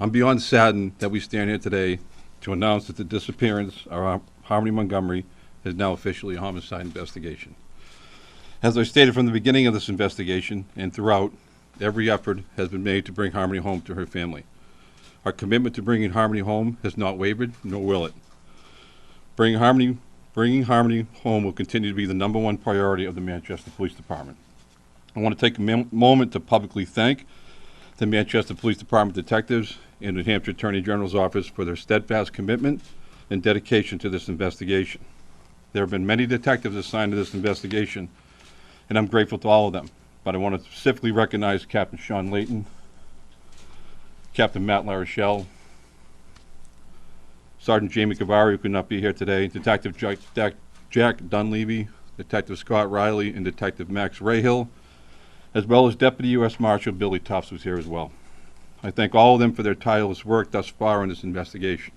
I'm beyond saddened that we stand here today to announce that the disappearance of Harmony Montgomery is now officially a homicide investigation. As I stated from the beginning of this investigation and throughout, every effort has been made to bring Harmony home to her family. Our commitment to bringing Harmony home has not wavered, nor will it. Bringing Harmony home will continue to be the #1 priority of the Manchester Police Department. I want to take a moment to publicly thank the Manchester Police Department detectives and New Hampshire Attorney General's Office for their steadfast commitment and dedication to this investigation. There have been many detectives assigned to this investigation, and I'm grateful to all of them. But I want to specifically recognize Captain Sean Layton, Captain Matt LaRochelle, Sergeant Jamie Cavari, who could not be here today, Detective Jack Dunleavy, Detective Scott Riley, and Detective Max Rahill, as well as Deputy U.S. Marshal Billy Tufts, who's here as well. I thank all of them for their tireless work thus far in this investigation.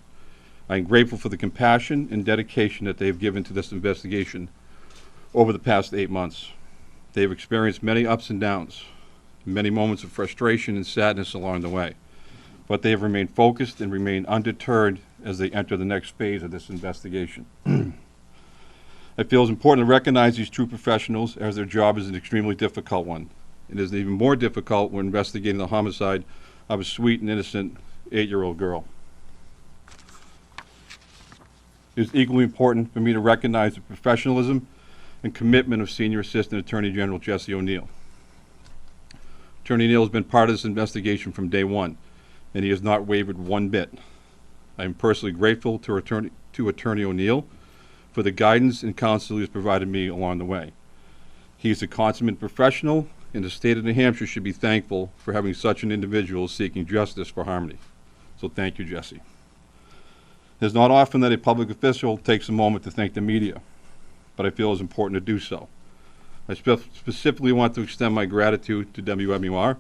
I am grateful for the compassion and dedication that they have given to this investigation over the past 8 months. They have experienced many ups and downs, many moments of frustration and sadness along the way, but they have remained focused and remained undeterred as they enter the next phase of this investigation. I feel it's important to recognize these true professionals, as their job is an extremely difficult one. It is even more difficult when investigating the homicide of a sweet and innocent 8-year-old girl. It is equally important for me to recognize the professionalism and commitment of Senior Assistant Attorney General Jesse O'Neill. Attorney O'Neill has been part of this investigation from day one, and he has not wavered one bit. I am personally grateful to Attorney O'Neill for the guidance and counsel he has provided me along the way. He is a consummate professional, and the state of New Hampshire should be thankful for having such an individual seeking justice for Harmony. So thank you, Jesse. It is not often that a public official takes a moment to thank the media, but I feel it is important to do so. I specifically want to extend my gratitude to WMUR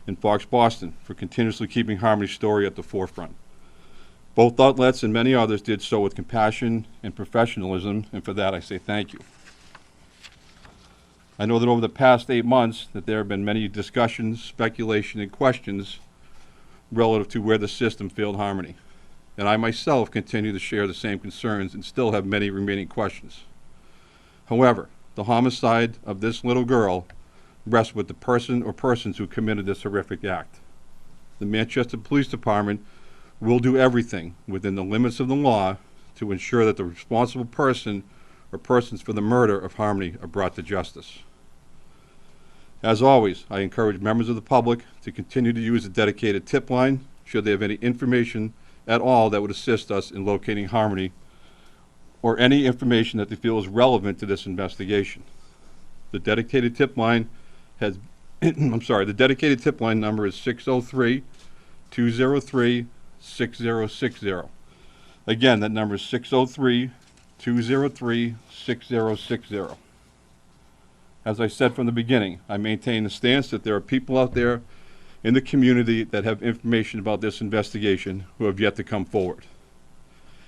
and Fox Boston for continuously keeping Harmony's story at the forefront. Both outlets and many others did so with compassion and professionalism, and for that I say thank you. I know that over the past 8 months that there have been many discussions, speculation, and questions relative to where the system failed Harmony, and I myself continue to share the same concerns and still have many remaining questions. However, the homicide of this little girl rests with the person or persons who committed this horrific act. The Manchester Police Department will do everything within the limits of the law to ensure that the responsible person or persons for the murder of Harmony are brought to justice. As always, I encourage members of the public to continue to use a dedicated tip line should they have any information at all that would assist us in locating Harmony or any information that they feel is relevant to this investigation. The dedicated tip line has, the dedicated tip line number is 603-203-6060. Again, that number is 603-203-6060. As I said from the beginning, I maintain the stance that there are people out there in the community that have information about this investigation who have yet to come forward.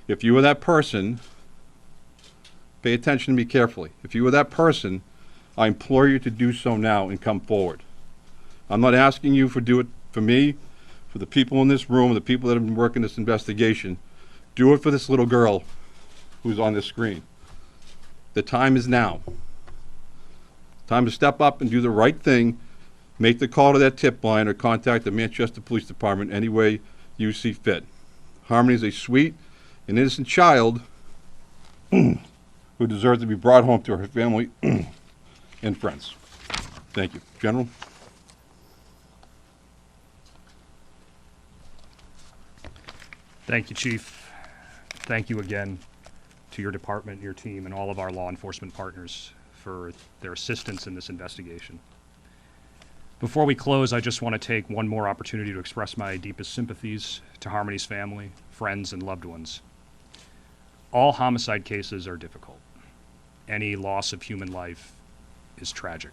If you are that person, pay attention to me carefully. If you are that person, I implore you to do so now and come forward. I'm not asking you to do it for me, for the people in this room, the people that have been working this investigation. Do it for this little girl who's on this screen. The time is now. Time to step up and do the right thing. Make the call to that tip line or contact the Manchester Police Department any way you see fit. Harmony is a sweet and innocent child who deserves to be brought home to her family and friends. Thank you. General? Thank you, Chief. Thank you again to your department, your team, and all of our law enforcement partners for their assistance in this investigation. Before we close, I just want to take one more opportunity to express my deepest sympathies to Harmony's family, friends, and loved ones. All homicide cases are difficult. Any loss of human life is tragic.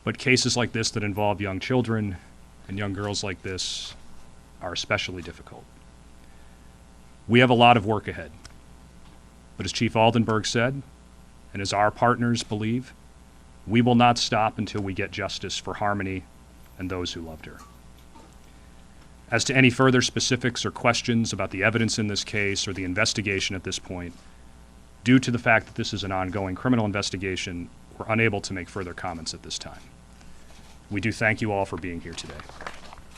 But cases like this that involve young children and young girls like this are especially difficult. We have a lot of work ahead. But as Chief Aldenberg said, and as our partners believe, we will not stop until we get justice for Harmony and those who loved her. As to any further specifics or questions about the evidence in this case or the investigation at this point, due to the fact that this is an ongoing criminal investigation, we're unable to make further comments at this time. We do thank you all for being here today.